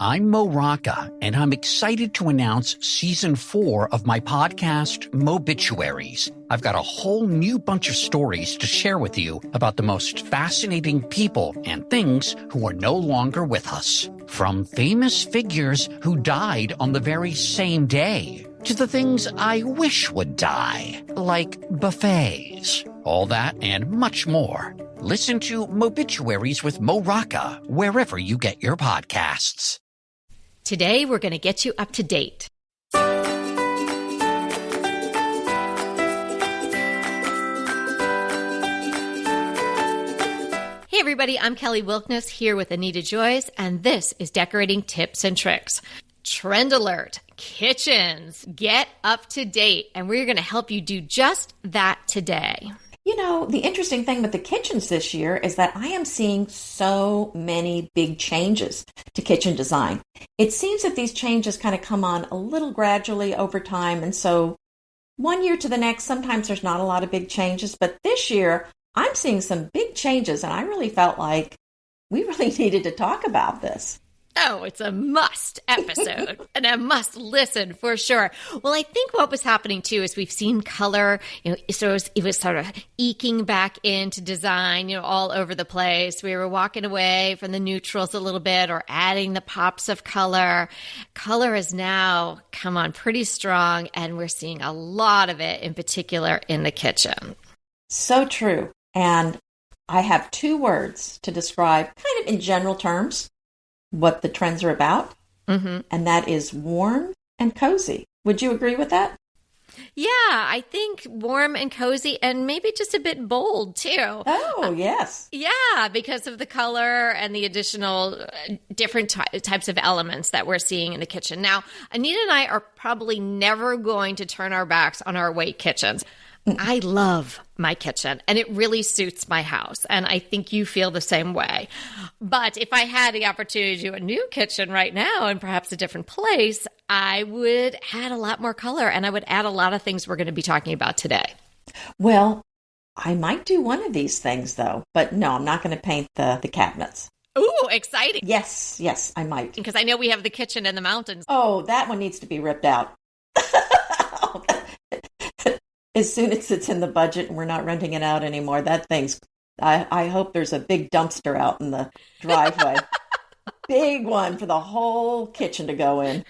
I'm Mo Rocca, and I'm excited to announce Season 4 of my podcast, Mobituaries. I've got a whole new bunch of stories to share with you about the most fascinating people and things who are no longer with us. From famous figures who died on the very same day, to the things I wish would die, like buffets. All that and much more. Listen to Mobituaries with Mo Rocca wherever you get your podcasts. Today, we're going to get you up to date. Hey everybody, I'm Kelly Wilkness here with Anita Joyce, and this is Decorating Tips and Tricks. Trend alert, kitchens, get up to date, and we're going to help you do just that today. You know, the interesting thing with the kitchens this year is that I am seeing so many big changes to kitchen design. It seems that these changes kind of come on a little gradually over time, and so one year to the next, sometimes there's not a lot of big changes, but this year I'm seeing some big changes, and I really felt like we really needed to talk about this. Oh, it's a must episode and a must listen for sure. Well, I think what was happening too is we've seen color, so it was sort of eking back into design, all over the place. We were walking away from the neutrals a little bit or adding the pops of color. Color has now come on pretty strong, and we're seeing a lot of it, in particular in the kitchen. So true. And I have two words to describe, kind of in general terms, what the trends are about, and that is warm and cozy. Would you agree with that? Yeah, I think warm and cozy, and maybe just a bit bold too. Oh, yes. Yeah, because of the color and the additional different types of elements that we're seeing in the kitchen. Now, Anita and I are probably never going to turn our backs on our white kitchens. I love my kitchen, and it really suits my house, and I think you feel the same way. But if I had the opportunity to do a new kitchen right now in perhaps a different place, I would add a lot more color, and I would add a lot of things we're going to be talking about today. Well, I might do one of these things, though, but no, I'm not going to paint the cabinets. Ooh, exciting. Yes, I might. Because I know we have the kitchen in the mountains. Oh, that one needs to be ripped out. As soon as it's in the budget and we're not renting it out anymore, that thing's, I hope there's a big dumpster out in the driveway. Big one for the whole kitchen to go in.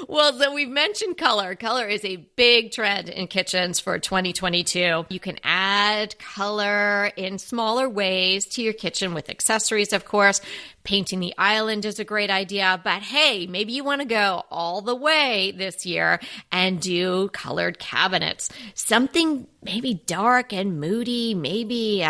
Well, so we've mentioned color. Color is a big trend in kitchens for 2022. You can add color in smaller ways to your kitchen with accessories, of course. Painting the island is a great idea, but hey, maybe you want to go all the way this year and do colored cabinets. Something maybe dark and moody, maybe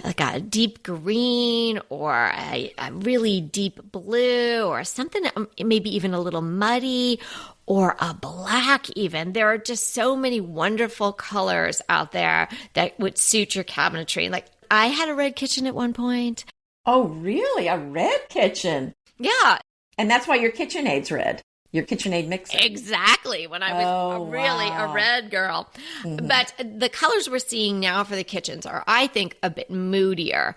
like a deep green or a really deep blue or something maybe even a little muddy or a black even. There are just so many wonderful colors out there that would suit your cabinetry. Like I had a red kitchen at one point. Oh, really? A red kitchen? Yeah. And that's why your KitchenAid's red. Your KitchenAid mixer. Exactly. When I was a red girl. Mm-hmm. But the colors we're seeing now for the kitchens are, I think, a bit moodier,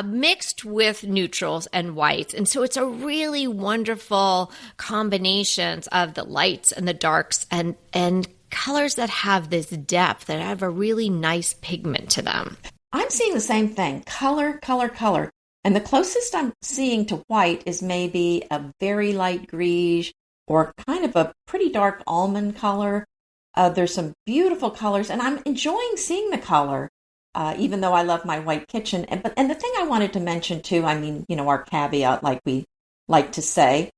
mixed with neutrals and whites. And so it's a really wonderful combinations of the lights and the darks and colors that have this depth, that have a really nice pigment to them. I'm seeing the same thing. Color, color, color. And the closest I'm seeing to white is maybe a very light greige or kind of a pretty dark almond color. There's some beautiful colors, and I'm enjoying seeing the color, even though I love my white kitchen. And the thing I wanted to mention too, our caveat, like we like to say,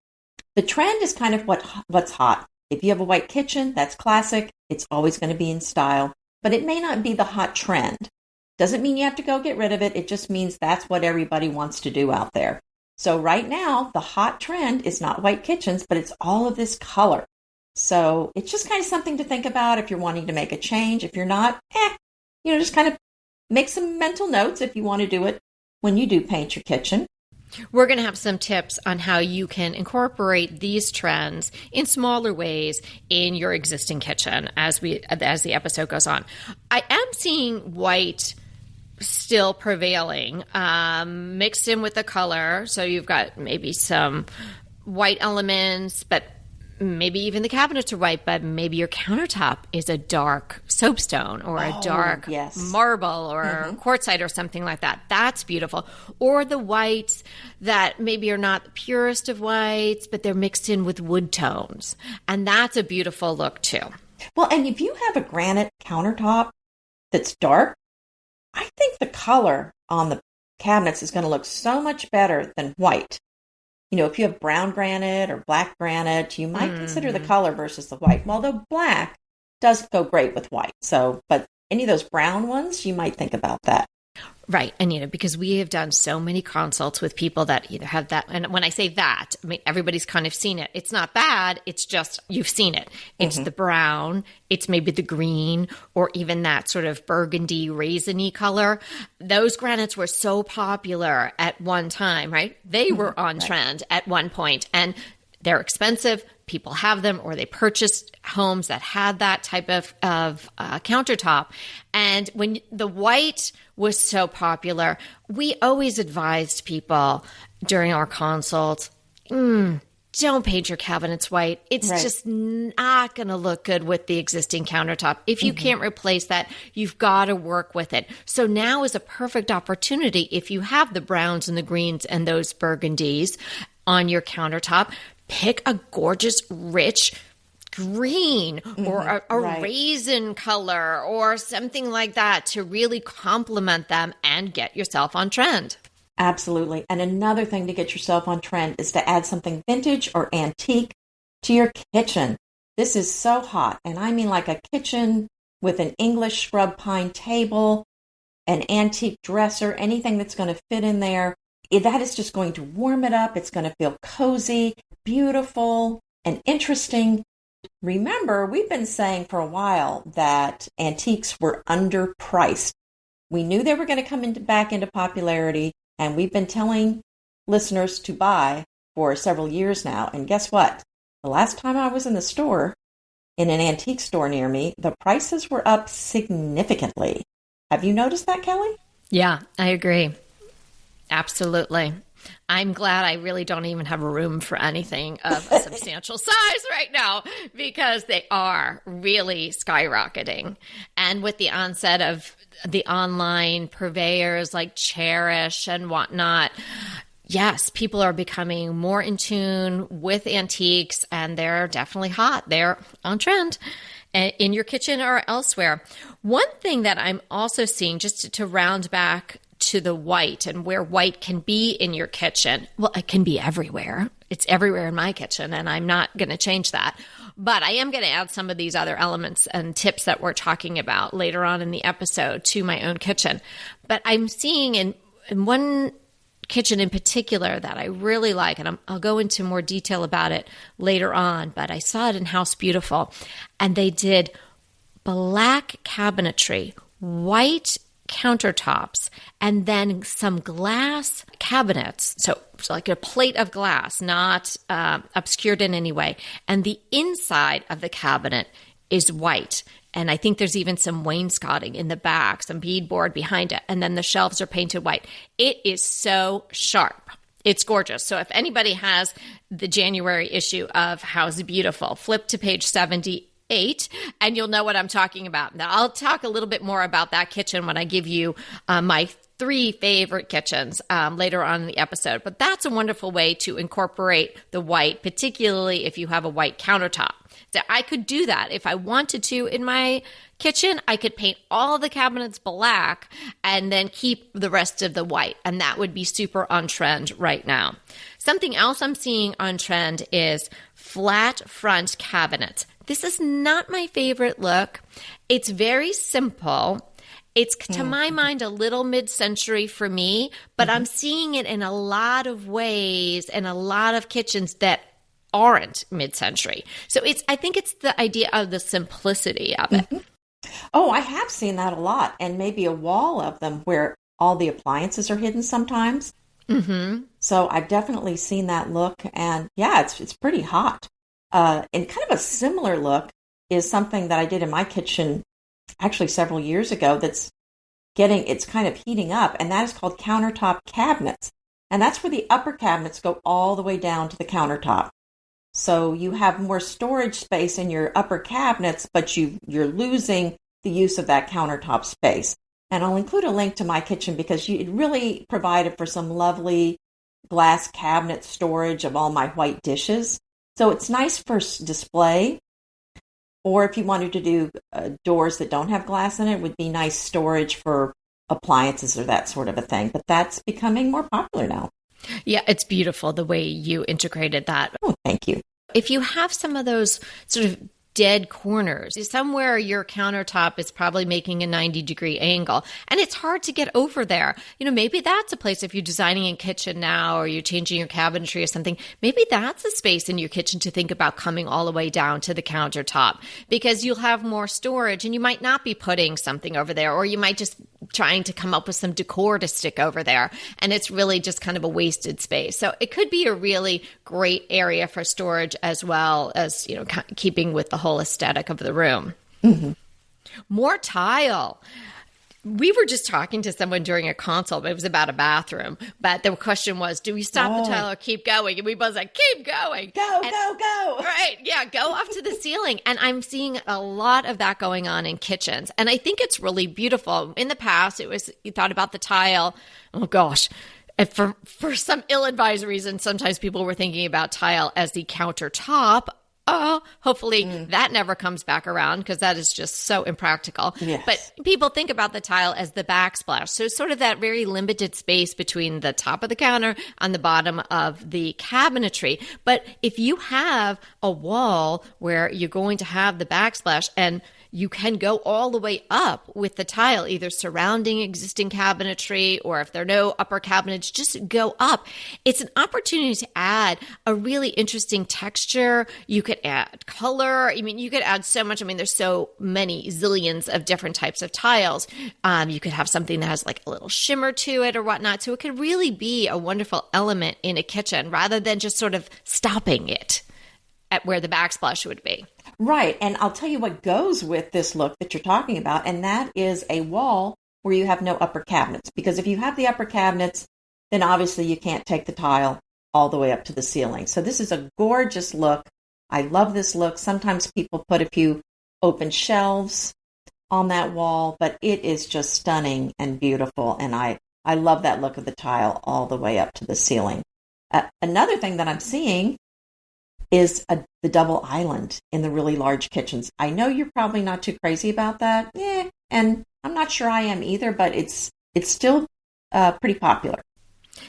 the trend is kind of what's hot. If you have a white kitchen, that's classic. It's always going to be in style, but it may not be the hot trend. Doesn't mean you have to go get rid of it. It just means that's what everybody wants to do out there. So right now, the hot trend is not white kitchens, but it's all of this color. So it's just kind of something to think about if you're wanting to make a change. If you're not, just kind of make some mental notes if you want to do it when you do paint your kitchen. We're going to have some tips on how you can incorporate these trends in smaller ways in your existing kitchen as the episode goes on. I am seeing white still prevailing, mixed in with the color. So you've got maybe some white elements, but maybe even the cabinets are white, but maybe your countertop is a dark soapstone or a dark marble or quartzite or something like that. That's beautiful. Or the whites that maybe are not the purest of whites, but they're mixed in with wood tones. And that's a beautiful look too. Well, and if you have a granite countertop that's dark, I think the color on the cabinets is going to look so much better than white. You know, if you have brown granite or black granite, you might consider the color versus the white. Although black does go great with white. So, but any of those brown ones, you might think about that. Right, Anita, because we have done so many consults with people that either have that, and when I say that, I mean, everybody's kind of seen it. It's not bad, it's just, you've seen it. It's the brown, it's maybe the green, or even that sort of burgundy, raisiny color. Those granites were so popular at one time, right? They were on trend at one point, and they're expensive. People have them, or they purchased homes that had that type of countertop. And when the white was so popular, we always advised people during our consults, don't paint your cabinets white. It's just not going to look good with the existing countertop. If you can't replace that, you've got to work with it. So now is a perfect opportunity if you have the browns and the greens and those burgundies on your countertop. Pick a gorgeous, rich green or a raisin color or something like that to really complement them and get yourself on trend. Absolutely. And another thing to get yourself on trend is to add something vintage or antique to your kitchen. This is so hot. And I mean like a kitchen with an English scrub pine table, an antique dresser, anything that's going to fit in there. That is just going to warm it up. It's going to feel cozy, beautiful, and interesting. Remember, we've been saying for a while that antiques were underpriced. We knew they were going to come back into popularity, and we've been telling listeners to buy for several years now. And guess what? The last time I was in the store, in an antique store near me, the prices were up significantly. Have you noticed that, Kelly? Yeah, I agree. Absolutely. I'm glad I really don't even have room for anything of a substantial size right now because they are really skyrocketing. And with the onset of the online purveyors like Cherish and whatnot, yes, people are becoming more in tune with antiques and they're definitely hot. They're on trend in your kitchen or elsewhere. One thing that I'm also seeing, just to round back to the white and where white can be in your kitchen. Well, it can be everywhere. It's everywhere in my kitchen, and I'm not going to change that. But I am going to add some of these other elements and tips that we're talking about later on in the episode to my own kitchen. But I'm seeing in one kitchen in particular that I really like, and I'll go into more detail about it later on, but I saw it in House Beautiful, and they did black cabinetry, white countertops, and then some glass cabinets. So like a plate of glass, not obscured in any way. And the inside of the cabinet is white. And I think there's even some wainscoting in the back, some beadboard behind it. And then the shelves are painted white. It is so sharp. It's gorgeous. So if anybody has the January issue of House Beautiful, flip to page 78 and you'll know what I'm talking about. Now, I'll talk a little bit more about that kitchen when I give you my 3 favorite kitchens later on in the episode. But that's a wonderful way to incorporate the white, particularly if you have a white countertop. So I could do that if I wanted to in my kitchen. I could paint all the cabinets black and then keep the rest of the white. And that would be super on trend right now. Something else I'm seeing on trend is flat front cabinets. This is not my favorite look. It's very simple. It's, to my mind, a little mid-century for me, but I'm seeing it in a lot of ways in a lot of kitchens that aren't mid-century. So I think it's the idea of the simplicity of it. Oh, I have seen that a lot, and maybe a wall of them where all the appliances are hidden sometimes. So I've definitely seen that look, and yeah, it's pretty hot. And kind of a similar look is something that I did in my kitchen actually several years ago that's it's kind of heating up, and that is called countertop cabinets. And that's where the upper cabinets go all the way down to the countertop. So you have more storage space in your upper cabinets, but you're losing the use of that countertop space. And I'll include a link to my kitchen because it really provided for some lovely glass cabinet storage of all my white dishes. So it's nice for display. Or if you wanted to do doors that don't have glass in it, would be nice storage for appliances or that sort of a thing. But that's becoming more popular now. Yeah, it's beautiful the way you integrated that. Oh, thank you. If you have some of those sort of dead corners, somewhere your countertop is probably making a 90-degree angle, and it's hard to get over there. Maybe that's a place, if you're designing a kitchen now or you're changing your cabinetry or something, maybe that's a space in your kitchen to think about coming all the way down to the countertop, because you'll have more storage and you might not be putting something over there, or you might just trying to come up with some decor to stick over there, and it's really just kind of a wasted space. So it could be a really great area for storage, as well as, keeping with the whole aesthetic of the room. Mm-hmm. More tile. We were just talking to someone during a consult. It was about a bathroom, but the question was, do we stop the tile or keep going? And we both said, keep going. Go. Right. Yeah. Go up to the ceiling. And I'm seeing a lot of that going on in kitchens. And I think it's really beautiful. In the past, you thought about the tile. Oh gosh. And for some ill-advised reason, sometimes people were thinking about tile as the countertop. Hopefully that never comes back around, because that is just so impractical. Yes. But people think about the tile as the backsplash. So sort of that very limited space between the top of the counter and the bottom of the cabinetry. But if you have a wall where you're going to have the backsplash, and you can go all the way up with the tile, either surrounding existing cabinetry, or if there are no upper cabinets, just go up. It's an opportunity to add a really interesting texture. You could add color. You could add so much. There's so many zillions of different types of tiles. You could have something that has like a little shimmer to it or whatnot. So it could really be a wonderful element in a kitchen, rather than just sort of stopping it at where the backsplash would be. Right. And I'll tell you what goes with this look that you're talking about, and that is a wall where you have no upper cabinets. Because if you have the upper cabinets, then obviously you can't take the tile all the way up to the ceiling. So this is a gorgeous look. I love this look. Sometimes people put a few open shelves on that wall, but it is just stunning and beautiful. And I love that look of the tile all the way up to the ceiling. Another thing that I'm seeing is the double island in the really large kitchens. I know you're probably not too crazy about that. And I'm not sure I am either, but it's still pretty popular.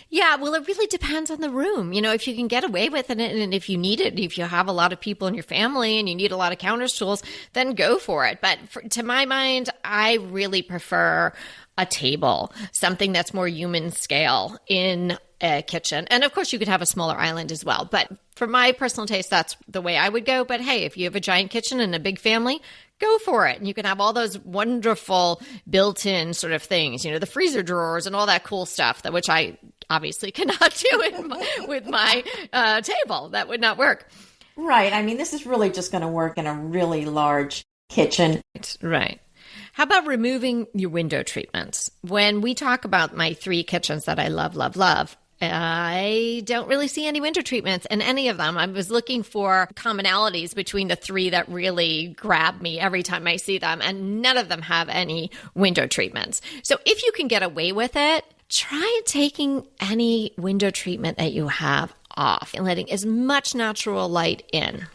Yeah, well, it really depends on the room. If you can get away with it, and if you need it, if you have a lot of people in your family and you need a lot of counter stools, then go for it. But to my mind, I really prefer a table, something that's more human scale in a kitchen. And of course, you could have a smaller island as well. But for my personal taste, that's the way I would go. But hey, if you have a giant kitchen and a big family, go for it. And you can have all those wonderful built-in sort of things, the freezer drawers and all that cool stuff, which I obviously cannot do with my table. That would not work. Right. This is really just going to work in a really large kitchen. Right. How about removing your window treatments? When we talk about my 3 kitchens that I love, I don't really see any window treatments in any of them. I was looking for commonalities between the 3 that really grab me every time I see them, and none of them have any window treatments. So if you can get away with it, try taking any window treatment that you have off and letting as much natural light in.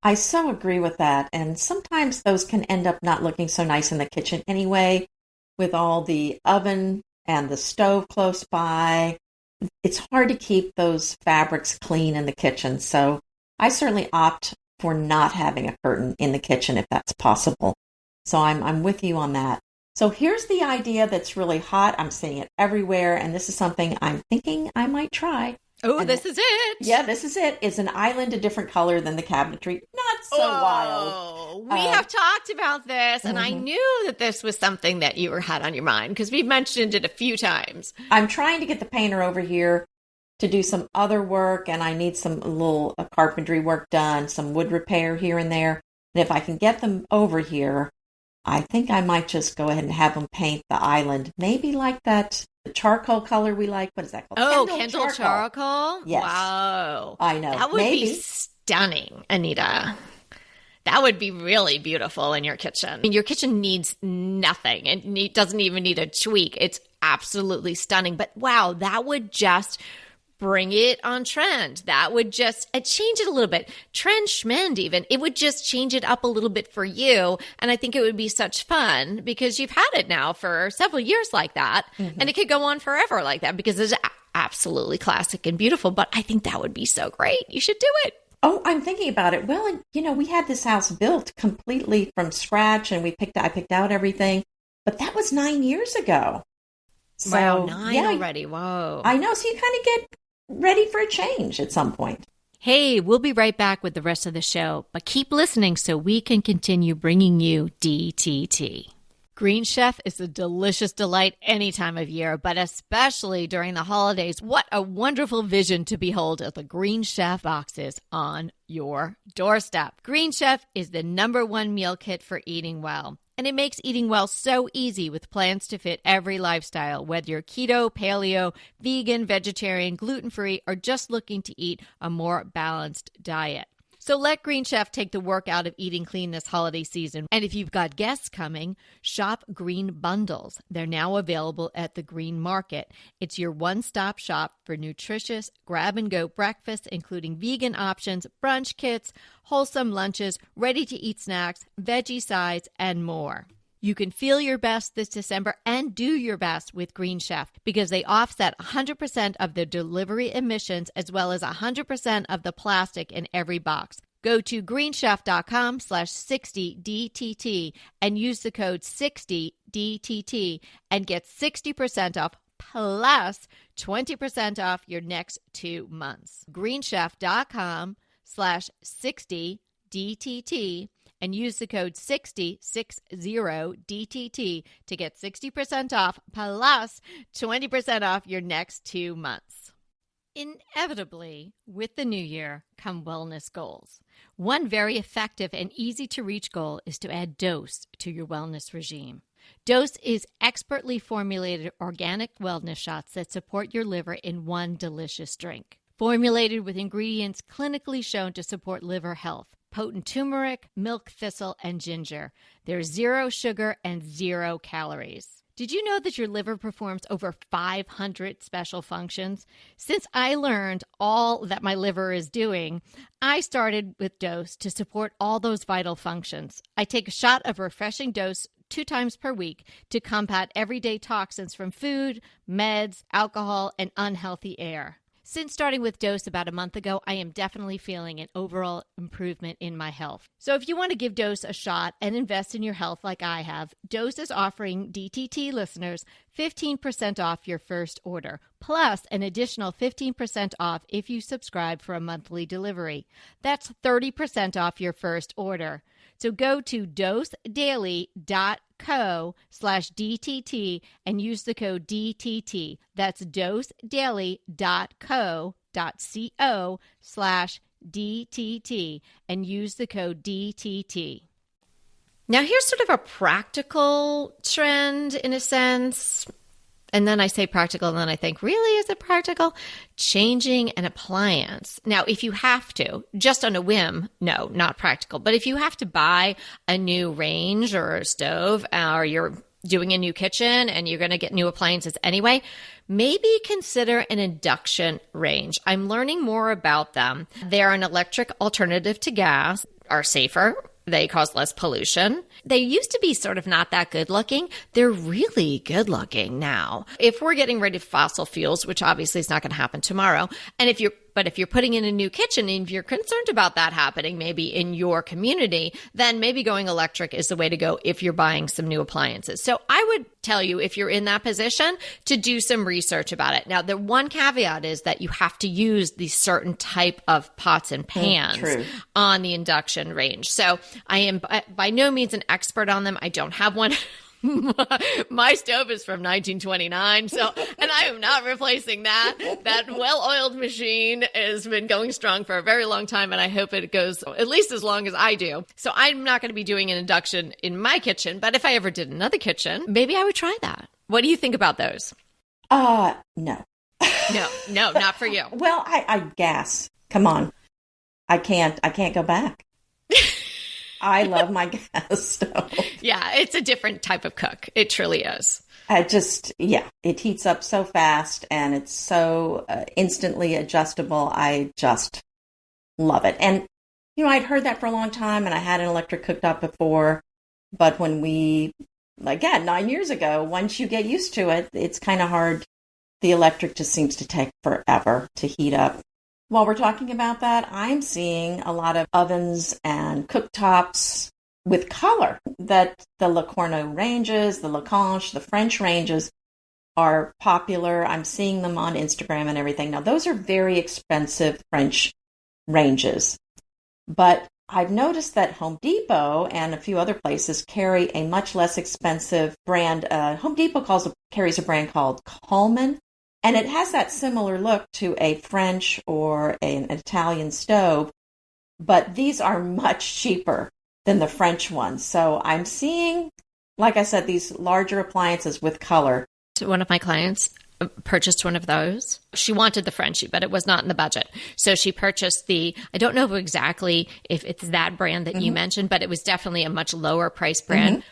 I so agree with that. And sometimes those can end up not looking so nice in the kitchen anyway, with all the oven and the stove close by. It's hard to keep those fabrics clean in the kitchen. So I certainly opt for not having a curtain in the kitchen if that's possible. So I'm with you on that. So here's the idea that's really hot. I'm seeing it everywhere. And this is something I'm thinking I might try. Oh, this is it. Yeah, this is it. It's an island a different color than the cabinetry. Not so wild. We have talked about this, and I knew that this was something that you had on your mind because we've mentioned it a few times. I'm trying to get the painter over here to do some other work, and I need some little carpentry work done, some wood repair here and there. And if I can get them over here, I think I might just go ahead and have them paint the island. Maybe like that charcoal color we like. What is that called? Oh, Kendall charcoal? Yes. Wow. I know. That would be stunning, Anita. That would be really beautiful in your kitchen. I mean, your kitchen needs nothing. It doesn't even need a tweak. It's absolutely stunning. But wow, that would just bring it on trend. That would just change it a little bit. Trend schmend even. It would just change it up a little bit for you. And I think it would be such fun because you've had it now for several years like that. Mm-hmm. And it could go on forever like that because it's absolutely classic and beautiful. But I think that would be so great. You should do it. Oh, I'm thinking about it. Well, and, we had this house built completely from scratch and I picked out everything. But that was 9 years ago. So, wow, 9 already. Whoa. I know. So you kind of get ready for a change at some point. Hey, we'll be right back with the rest of the show, but keep listening so we can continue bringing you DTT. Green Chef is a delicious delight any time of year, but especially during the holidays. What a wonderful vision to behold as the Green Chef boxes on your doorstep. Green Chef is the #1 meal kit for eating well. And it makes eating well so easy with plans to fit every lifestyle, whether you're keto, paleo, vegan, vegetarian, gluten-free, or just looking to eat a more balanced diet. So let Green Chef take the work out of eating clean this holiday season. And if you've got guests coming, shop Green Bundles. They're now available at the Green Market. It's your one-stop shop for nutritious grab-and-go breakfasts, including vegan options, brunch kits, wholesome lunches, ready-to-eat snacks, veggie sides, and more. You can feel your best this December and do your best with Green Chef because they offset 100% of the delivery emissions as well as 100% of the plastic in every box. Go to greenchef.com/60DTT and use the code 60DTT and get 60% off plus 20% off your next 2 months. greenchef.com/60DTT and use the code 60DTT to get 60% off plus 20% off your next 2 months. Inevitably, with the new year come wellness goals. One very effective and easy to reach goal is to add Dose to your wellness regime. Dose is expertly formulated organic wellness shots that support your liver in one delicious drink. Formulated with ingredients clinically shown to support liver health. Potent turmeric, milk thistle, and ginger. There's 0 sugar and 0 calories. Did you know that your liver performs over 500 special functions? Since I learned all that my liver is doing, I started with Dose to support all those vital functions. I take a shot of refreshing Dose 2 times per week to combat everyday toxins from food, meds, alcohol, and unhealthy air. Since starting with Dose about a month ago, I am definitely feeling an overall improvement in my health. So if you want to give Dose a shot and invest in your health like I have, Dose is offering DTT listeners 15% off your first order, plus an additional 15% off if you subscribe for a monthly delivery. That's 30% off your first order. So go to dosedaily.co/DTT and use the code DTT. That's dosedaily.co/DTT and use the code DTT. Now here's sort of a practical trend in a sense. And then I say practical, and then I think, really, is it practical? Changing an appliance. Now, if you have to, just on a whim, no, not practical. But if you have to buy a new range or a stove, or you're doing a new kitchen and you're going to get new appliances anyway, maybe consider an induction range. I'm learning more about them. They're an electric alternative to gas, are safer. They cause less pollution. They used to be sort of not that good looking. They're really good looking now. If we're getting rid of fossil fuels, which obviously is not going to happen tomorrow, and if you're putting in a new kitchen and if you're concerned about that happening maybe in your community, then maybe going electric is the way to go if you're buying some new appliances. So I would tell you, if you're in that position, to do some research about it. Now, the one caveat is that you have to use these certain type of pots and pans on the induction range. So I am by no means an expert on them. I don't have one My stove is from 1929, so, and I am not replacing that. That well-oiled machine has been going strong for a very long time, and I hope it goes at least as long as I do. So I'm not going to be doing an induction in my kitchen, but if I ever did another kitchen, maybe I would try that. What do you think about those? No. No, not for you. Well, I guess. Come on. I can't go back. I love my gas stove. Yeah, it's a different type of cook. It truly is. It heats up so fast and it's so instantly adjustable. I just love it. And, I'd heard that for a long time and I had an electric cooktop before. But when 9 years ago, once you get used to it, it's kind of hard. The electric just seems to take forever to heat up. While we're talking about that, I'm seeing a lot of ovens and cooktops with color that the Le Corneau ranges, the Lecanche, the French ranges are popular. I'm seeing them on Instagram and everything. Now, those are very expensive French ranges, but I've noticed that Home Depot and a few other places carry a much less expensive brand. Home Depot carries a brand called Coleman. And it has that similar look to a French or an Italian stove, but these are much cheaper than the French ones. So I'm seeing, like I said, these larger appliances with color. One of my clients purchased one of those. She wanted the Frenchie, but it was not in the budget. So she purchased I don't know exactly if it's that brand that you mentioned, but it was definitely a much lower price brand.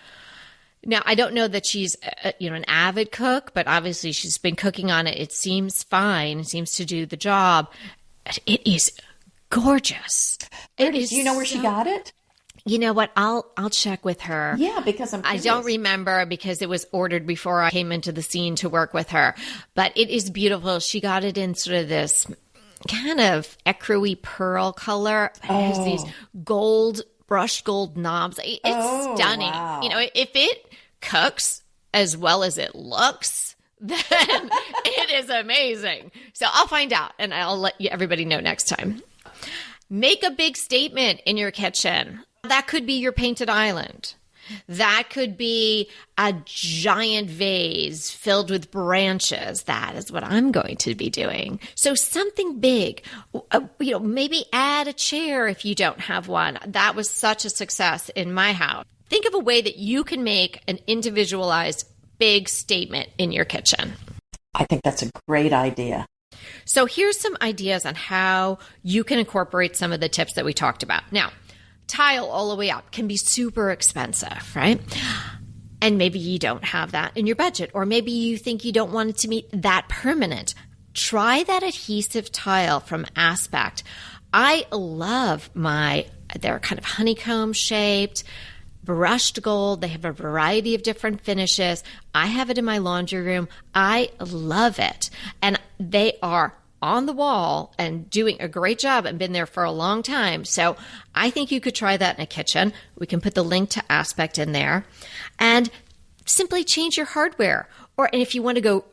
Now, I don't know that she's, an avid cook, but obviously she's been cooking on it. It seems fine. It seems to do the job. It is gorgeous. Do you know where she got it? You know what? I'll check with her. Yeah, because I don't remember because it was ordered before I came into the scene to work with her. But it is beautiful. She got it in sort of this kind of ecru-y pearl color. It has these brushed gold knobs. It's stunning. Wow. If it cooks as well as it looks, then it is amazing. So I'll find out and I'll let everybody know next time. Make a big statement in your kitchen. That could be your painted island. That could be a giant vase filled with branches. That is what I'm going to be doing. So something big, maybe add a chair if you don't have one. That was such a success in my house. Think of a way that you can make an individualized big statement in your kitchen. I think that's a great idea. So here's some ideas on how you can incorporate some of the tips that we talked about. Now, tile all the way up can be super expensive, right? And maybe you don't have that in your budget, or maybe you think you don't want it to be that permanent. Try that adhesive tile from Aspect. I love they're kind of honeycomb shaped, brushed gold. They have a variety of different finishes. I have it in my laundry room. I love it. And they are on the wall and doing a great job and been there for a long time. So I think you could try that in a kitchen. We can put the link to Aspect in there and simply change your hardware. Or if you want to go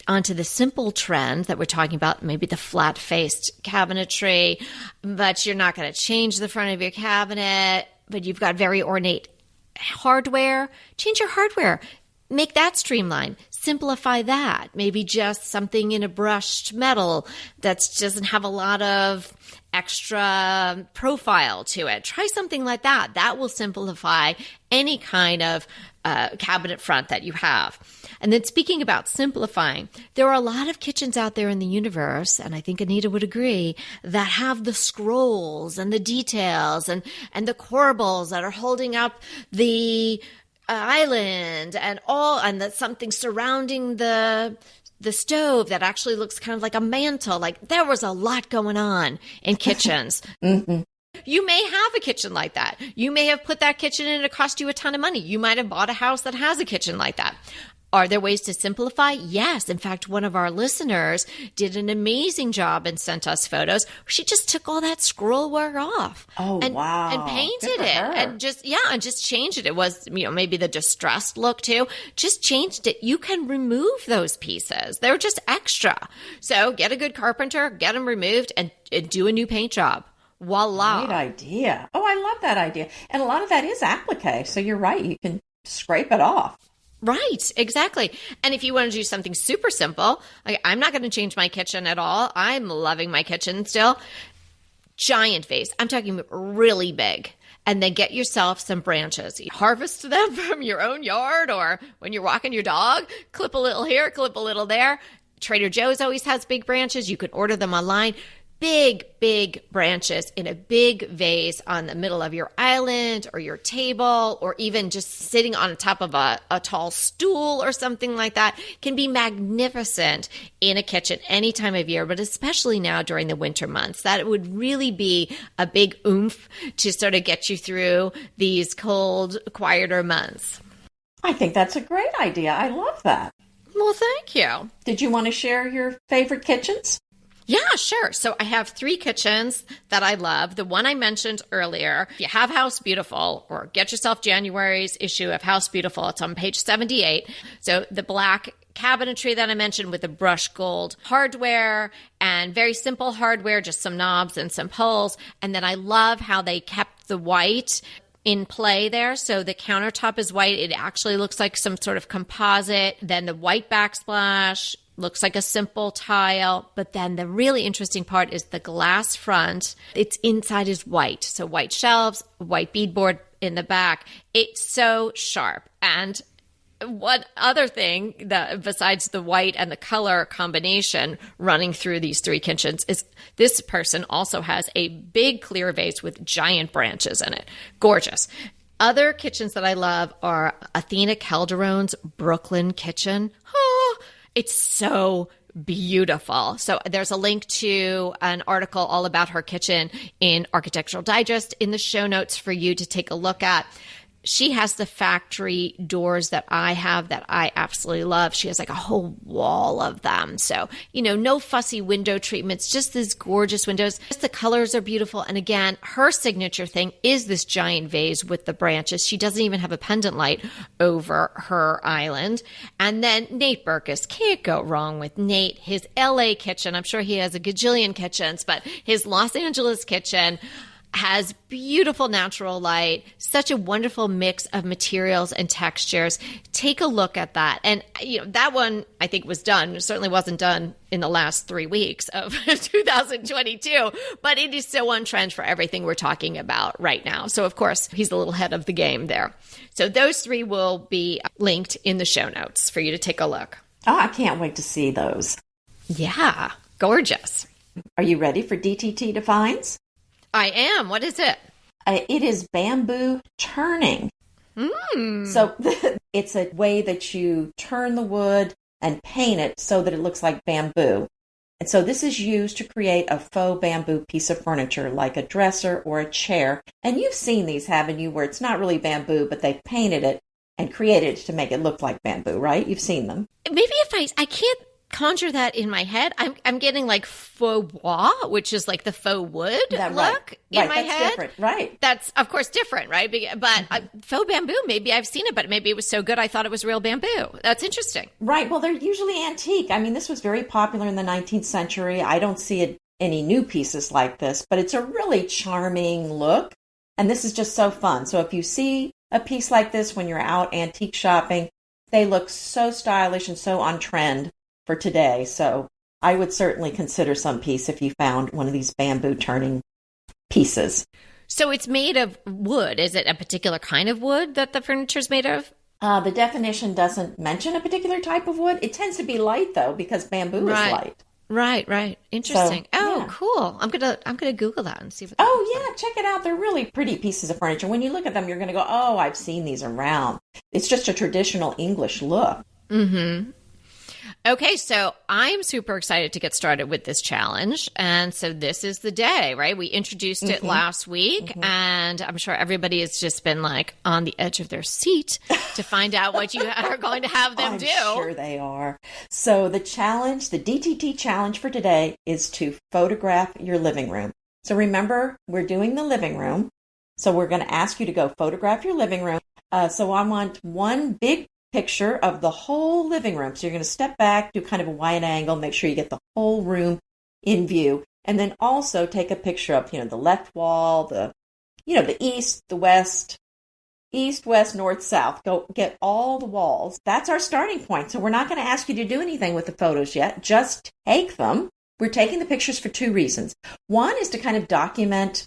onto the simple trend that we're talking about, maybe the flat-faced cabinetry, but you're not going to change the front of your cabinet, but you've got very ornate hardware, change your hardware. Make that streamlined. Simplify that. Maybe just something in a brushed metal that doesn't have a lot of extra profile to it. Try something like that. That will simplify any kind of cabinet front that you have. And then speaking about simplifying, there are a lot of kitchens out there in the universe, and I think Anita would agree, that have the scrolls and the details and the corbels that are holding up the island and that's something surrounding the stove that actually looks kind of like a mantle. Like there was a lot going on in kitchens. You may have a kitchen like that. You may have put that kitchen in and it cost you a ton of money. You might have bought a house that has a kitchen like that. Are there ways to simplify? Yes. In fact, one of our listeners did an amazing job and sent us photos. She just took all that scroll work off. Oh, wow. And painted it and just changed it. It was, maybe the distressed look too. Just changed it. You can remove those pieces. They're just extra. So get a good carpenter, get them removed and do a new paint job. Voila. Great idea. Oh, I love that idea. And a lot of that is applique. So you're right. You can scrape it off. Right, exactly. And if you want to do something super simple, like I'm not going to change my kitchen at all. I'm loving my kitchen still. Giant vase. I'm talking really big. And then get yourself some branches. You harvest them from your own yard, or when you're walking your dog, clip a little here, clip a little there. Trader Joe's always has big branches. You can order them online. Big, big branches in a big vase on the middle of your island or your table, or even just sitting on top of a tall stool or something like that can be magnificent in a kitchen any time of year, but especially now during the winter months. That would really be a big oomph to sort of get you through these cold, quieter months. I think that's a great idea. I love that. Well, thank you. Did you want to share your favorite kitchens? Yeah, sure. So I have 3 kitchens that I love. The one I mentioned earlier, if you have House Beautiful, or get yourself January's issue of House Beautiful, it's on page 78. So the black cabinetry that I mentioned with the brushed gold hardware and very simple hardware, just some knobs and some pulls. And then I love how they kept the white in play there. So the countertop is white. It actually looks like some sort of composite. Then the white backsplash looks like a simple tile, but then the really interesting part is the glass front. Its inside is white. So white shelves, white beadboard in the back. It's so sharp. And one other thing that besides the white and the color combination running through these 3 kitchens is this person also has a big clear vase with giant branches in it. Gorgeous. Other kitchens that I love are Athena Calderon's Brooklyn kitchen. Oh, it's so beautiful. So there's a link to an article all about her kitchen in Architectural Digest in the show notes for you to take a look at. She has the factory doors that I have that I absolutely love. She has like a whole wall of them. So, no fussy window treatments, just these gorgeous windows. Just the colors are beautiful. And again, her signature thing is this giant vase with the branches. She doesn't even have a pendant light over her island. And then Nate Berkus, can't go wrong with Nate. His LA kitchen, I'm sure he has a gajillion kitchens, but his Los Angeles kitchen has beautiful natural light, such a wonderful mix of materials and textures. Take a look at that. And, that one I think was done. It certainly wasn't done in the last 3 weeks of 2022, but it is so on trend for everything we're talking about right now. So, of course, he's a little ahead of the game there. So those 3 will be linked in the show notes for you to take a look. Oh, I can't wait to see those. Yeah, gorgeous. Are you ready for DTT Defines? I am. What is it? It is bamboo turning. So it's a way that you turn the wood and paint it so that it looks like bamboo. And so this is used to create a faux bamboo piece of furniture like a dresser or a chair. And you've seen these, haven't you, where it's not really bamboo, but they've painted it and created it to make it look like bamboo, right? You've seen them. Maybe if I can't conjure that in my head. I'm getting like faux bois, which is like the faux wood look in my that's head. Different. Right. That's of course different, right? But faux bamboo, maybe I've seen it, but maybe it was so good I thought it was real bamboo. That's interesting. Right. Well, they're usually antique. I mean, this was very popular in the 19th century. I don't see any new pieces like this, but it's a really charming look. And this is just so fun. So if you see a piece like this when you're out antique shopping, they look so stylish and so on trend for today. So I would certainly consider some piece if you found one of these bamboo turning pieces. So it's made of wood. Is it a particular kind of wood that the furniture is made of? The definition doesn't mention a particular type of wood. It tends to be light though, because bamboo is light. Right. Interesting. So, yeah. Cool. I'm gonna Google that and see what. Check it out. They're really pretty pieces of furniture. When you look at them, you're gonna go, "Oh, I've seen these around." It's just a traditional English look. Mm-hmm. Okay, so I'm super excited to get started with this challenge. And so this is the day, right? We introduced it last week, and I'm sure everybody has just been like on the edge of their seat to find out what you are going to have them do. I'm sure they are. So the challenge, the DTT challenge for today is to photograph your living room. So remember, we're doing the living room. So we're going to ask you to go photograph your living room. So I want one big picture of the whole living room. So you're going to step back, do kind of a wide angle, make sure you get the whole room in view. And then also take a picture of, the left wall, the east, the west, east, west, north, south. Go get all the walls. That's our starting point. So we're not going to ask you to do anything with the photos yet. Just take them. We're taking the pictures for two reasons. One is to kind of document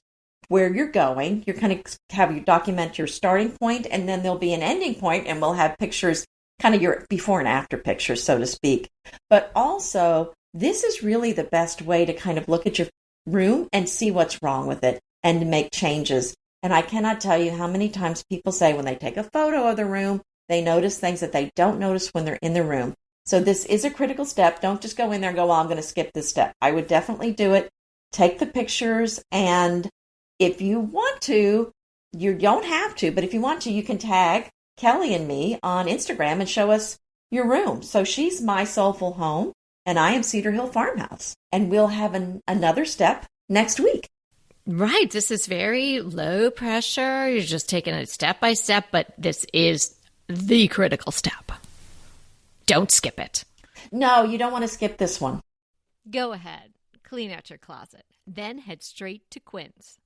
where you're going. You're kind of have you document your starting point, and then there'll be an ending point, and we'll have pictures, kind of your before and after pictures, so to speak. But also, this is really the best way to kind of look at your room and see what's wrong with it and to make changes. And I cannot tell you how many times people say when they take a photo of the room, they notice things that they don't notice when they're in the room. So this is a critical step. Don't just go in there and go, well, I'm going to skip this step. I would definitely do it. Take the pictures, and if you want to, you don't have to, but if you want to, you can tag Kelly and me on Instagram and show us your room. So she's My Soulful Home, and I am Cedar Hill Farmhouse. And we'll have another step next week. Right. This is very low pressure. You're just taking it step by step, but this is the critical step. Don't skip it. No, you don't want to skip this one. Go ahead. Clean out your closet. Then head straight to Quince.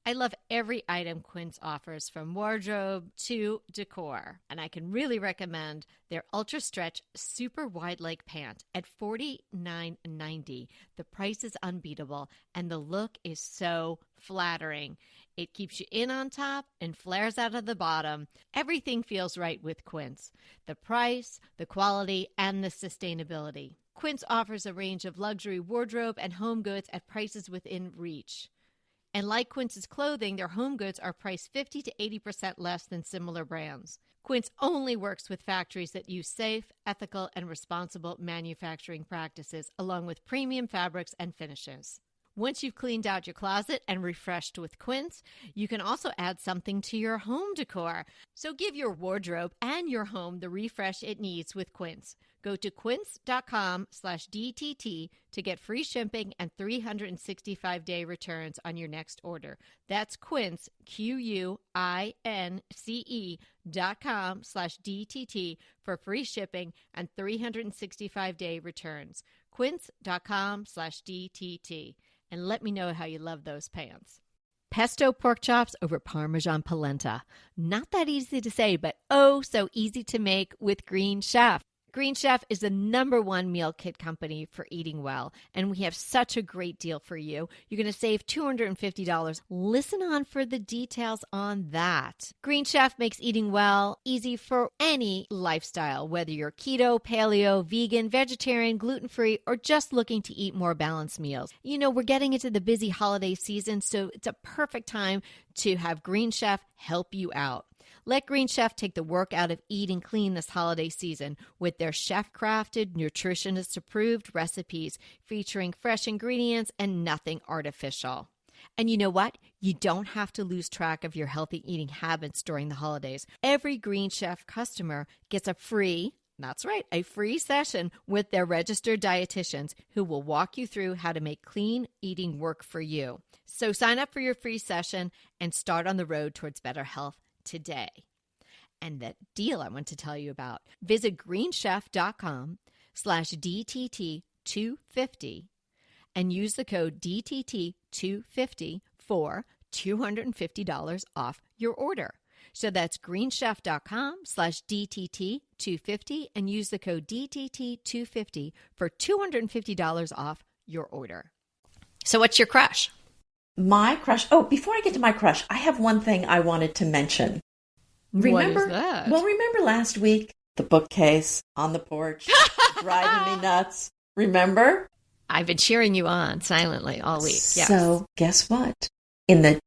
I love every item Quince offers, from wardrobe to decor. And I can really recommend their Ultra Stretch Super Wide Leg Pant at $49.90. The price is unbeatable, and the look is so flattering. It keeps you in on top and flares out of the bottom. Everything feels right with Quince. The price, the quality, and the sustainability. Quince offers a range of luxury wardrobe and home goods at prices within reach. And like Quince's clothing, their home goods are priced 50 to 80% less than similar brands. Quince only works with factories that use safe, ethical, and responsible manufacturing practices, along with premium fabrics and finishes. Once you've cleaned out your closet and refreshed with Quince, you can also add something to your home decor. So give your wardrobe and your home the refresh it needs with Quince. Go to quince.com/DTT to get free shipping and 365-day returns on your next order. That's Quince, QUINCE.com/DTT for free shipping and 365-day returns. Quince.com/DTT. And let me know how you love those pants. Pesto pork chops over Parmesan polenta. Not that easy to say, but oh so easy to make with Green Chef. Green Chef is the #1 meal kit company for eating well, and we have such a great deal for you. You're going to save $250. Listen on for the details on that. Green Chef makes eating well easy for any lifestyle, whether you're keto, paleo, vegan, vegetarian, gluten-free, or just looking to eat more balanced meals. You know, we're getting into the busy holiday season, so it's a perfect time to have Green Chef help you out. Let Green Chef take the work out of eating clean this holiday season with their chef-crafted, nutritionist-approved recipes featuring fresh ingredients and nothing artificial. And you know what? You don't have to lose track of your healthy eating habits during the holidays. Every Green Chef customer gets a free session with their registered dietitians who will walk you through how to make clean eating work for you. So sign up for your free session and start on the road towards better health today. And that deal I want to tell you about. Visit greenchef.com/DTT250 and use the code DTT250 for $250 off your order. So that's greenchef.com/DTT250 and use the code DTT250 for $250 off your order. So what's your crush? My crush. Oh, before I get to my crush, I have one thing I wanted to mention. Remember, what is that? Well, remember last week, the bookcase on the porch, driving me nuts. Remember? I've been cheering you on silently all week. Yes. So guess what? In the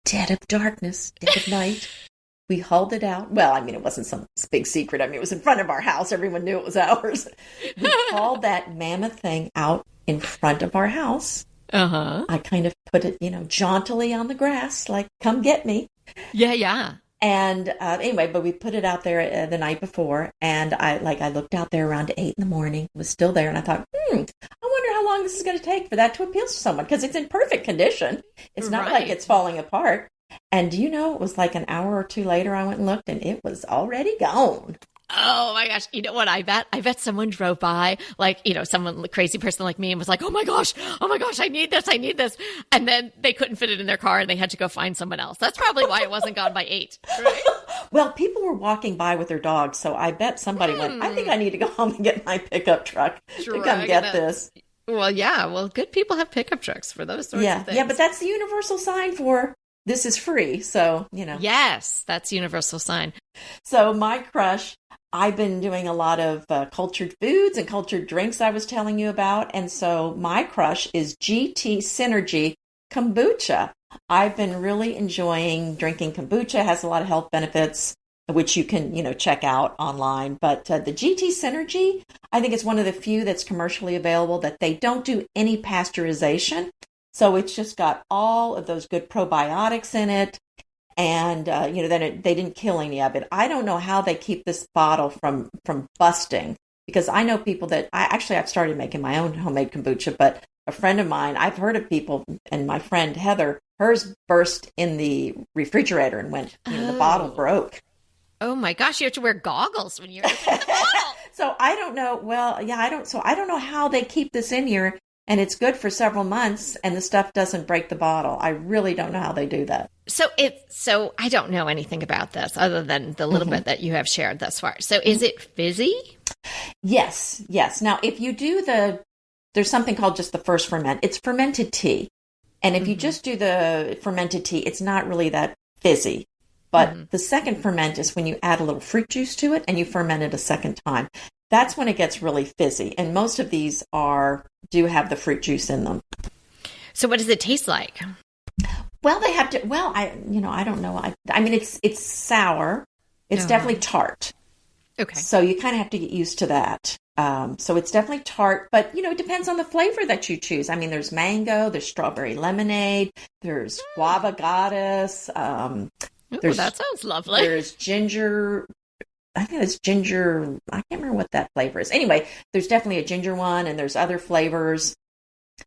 dead of darkness, dead of night, we hauled it out. Well, I mean, it wasn't some big secret. I mean, it was in front of our house. Everyone knew it was ours. We hauled that mammoth thing out in front of our house. Uh-huh. I kind of put it, jauntily on the grass, like, come get me. Yeah. And anyway, but we put it out there the night before, and I looked out there around 8 in the morning. It was still there, and I thought, I wonder how long this is going to take for that to appeal to someone, because it's in perfect condition. It's not like it's falling apart. And it was like an hour or two later, I went and looked, and it was already gone. Oh my gosh. You know what I bet? I bet someone drove by, like, someone crazy person like me and was like, oh my gosh, I need this. And then they couldn't fit it in their car and they had to go find someone else. That's probably why it wasn't gone by 8. Right? Well, people were walking by with their dogs, so I bet somebody went, I think I need to go home and get my pickup truck to come get this. Well, yeah. Well, good people have pickup trucks for those sorts of things. Yeah, but that's the universal sign for this is free. So, Yes, that's universal sign. So my crush, I've been doing a lot of cultured foods and cultured drinks I was telling you about. And so my crush is GT Synergy kombucha. I've been really enjoying drinking kombucha. It has a lot of health benefits, which you can, check out online. But the GT Synergy, I think it's one of the few that's commercially available that they don't do any pasteurization. So it's just got all of those good probiotics in it. And, then they didn't kill any of it. I don't know how they keep this bottle from busting, because I know people that I've started making my own homemade kombucha, but a friend of mine, I've heard of people, and my friend Heather, hers burst in the refrigerator and went, the bottle broke. Oh my gosh, you have to wear goggles when you're opening the bottle. So I don't know. Well, yeah, I don't know how they keep this in here, and it's good for several months and the stuff doesn't break the bottle. I really don't know how they do that. So I don't know anything about this other than the little bit that you have shared thus far. So is it fizzy? Yes. Now, if you do there's something called just the first ferment. It's fermented tea. And if you just do the fermented tea, it's not really that fizzy. But the second ferment is when you add a little fruit juice to it and you ferment it a second time. That's when it gets really fizzy. And most of these do have the fruit juice in them. So what does it taste like? Well, they have to, I don't know. I mean, it's sour. It's definitely tart. Okay. So you kind of have to get used to that. So it's definitely tart, but it depends on the flavor that you choose. I mean, there's mango, there's strawberry lemonade, there's guava goddess. That sounds lovely. There's ginger. I think it's ginger. I can't remember what that flavor is. Anyway, there's definitely a ginger one, and there's other flavors.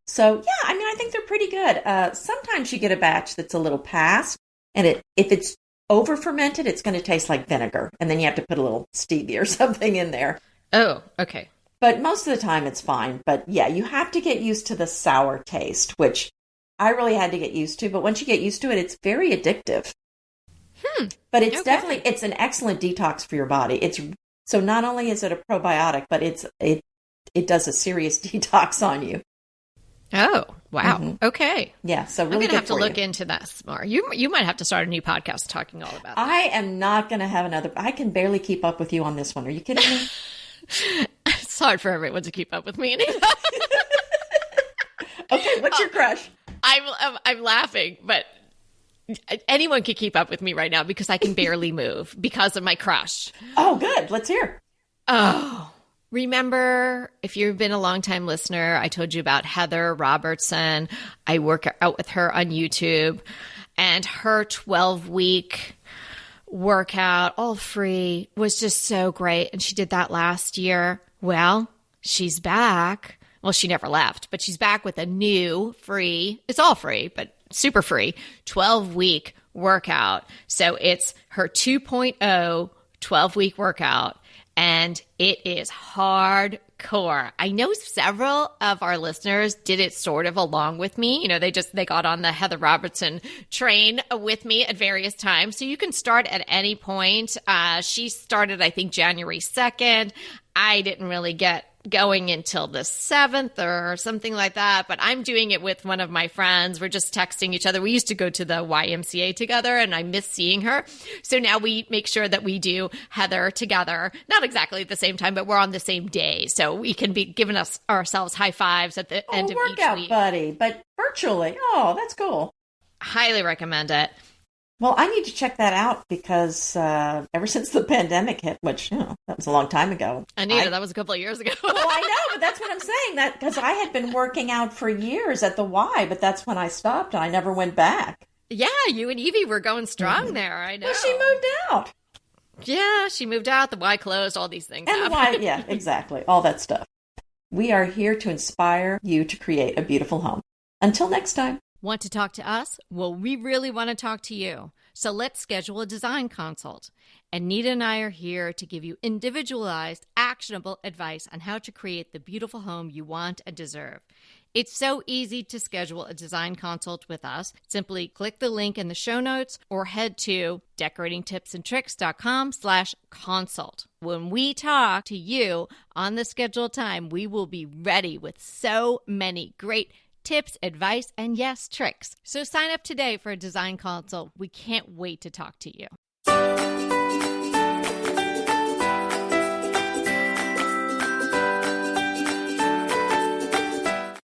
So yeah, I mean, I think they're pretty good. Sometimes you get a batch that's a little past, and if it's over fermented, it's going to taste like vinegar, and then you have to put a little stevia or something in there. Oh, okay. But most of the time it's fine. But yeah, you have to get used to the sour taste, which I really had to get used to. But once you get used to it, it's very addictive. But it's definitely, it's an excellent detox for your body. So not only is it a probiotic, but it does a serious detox on you. Oh, wow. Okay. Yeah. So really I'm going to have to look into this more. You might have to start a new podcast talking all about that. I am not going to have another. I can barely keep up with you on this one. Are you kidding me? It's hard for everyone to keep up with me, Anita. Okay. What's your crush? I'm laughing, but anyone could keep up with me right now because I can barely move because of my crush. Oh, good. Let's hear. Oh, remember, if you've been a longtime listener, I told you about Heather Robertson. I work out with her on YouTube, and her 12-week workout, all free, was just so great. And she did that last year. Well, she's back. Well, she never left, but she's back with a new free, it's all free, but super free 12-week workout. So it's her 2.0 12-week workout, and it is hardcore. I know several of our listeners did it sort of along with me. They got on the Heather Robertson train with me at various times. So you can start at any point. She started, I think, January 2nd. I didn't really get going until the 7th or something like that, but I'm doing it with one of my friends. We're just texting each other. We used to go to the YMCA together, and I miss seeing her. So now we make sure that we do Heather together, not exactly at the same time, but we're on the same day. So we can be giving ourselves high fives at the end of each week. Workout buddy, but virtually. Oh, that's cool. Highly recommend it. Well, I need to check that out because ever since the pandemic hit, which, that was a long time ago. Anita, that was a couple of years ago. Well, I know, but that's what I'm saying. That because I had been working out for years at the Y, but that's when I stopped and I never went back. Yeah, you and Evie were going strong there. I know. Well, she moved out. Yeah, she moved out. The Y closed, all these things. And the Y, yeah, exactly. All that stuff. We are here to inspire you to create a beautiful home. Until next time. Want to talk to us? Well, we really want to talk to you. So let's schedule a design consult. Anita and I are here to give you individualized, actionable advice on how to create the beautiful home you want and deserve. It's so easy to schedule a design consult with us. Simply click the link in the show notes or head to decoratingtipsandtricks.com/consult. When we talk to you on the scheduled time, we will be ready with so many great tips, advice, and yes, tricks. So sign up today for a design consult. We can't wait to talk to you.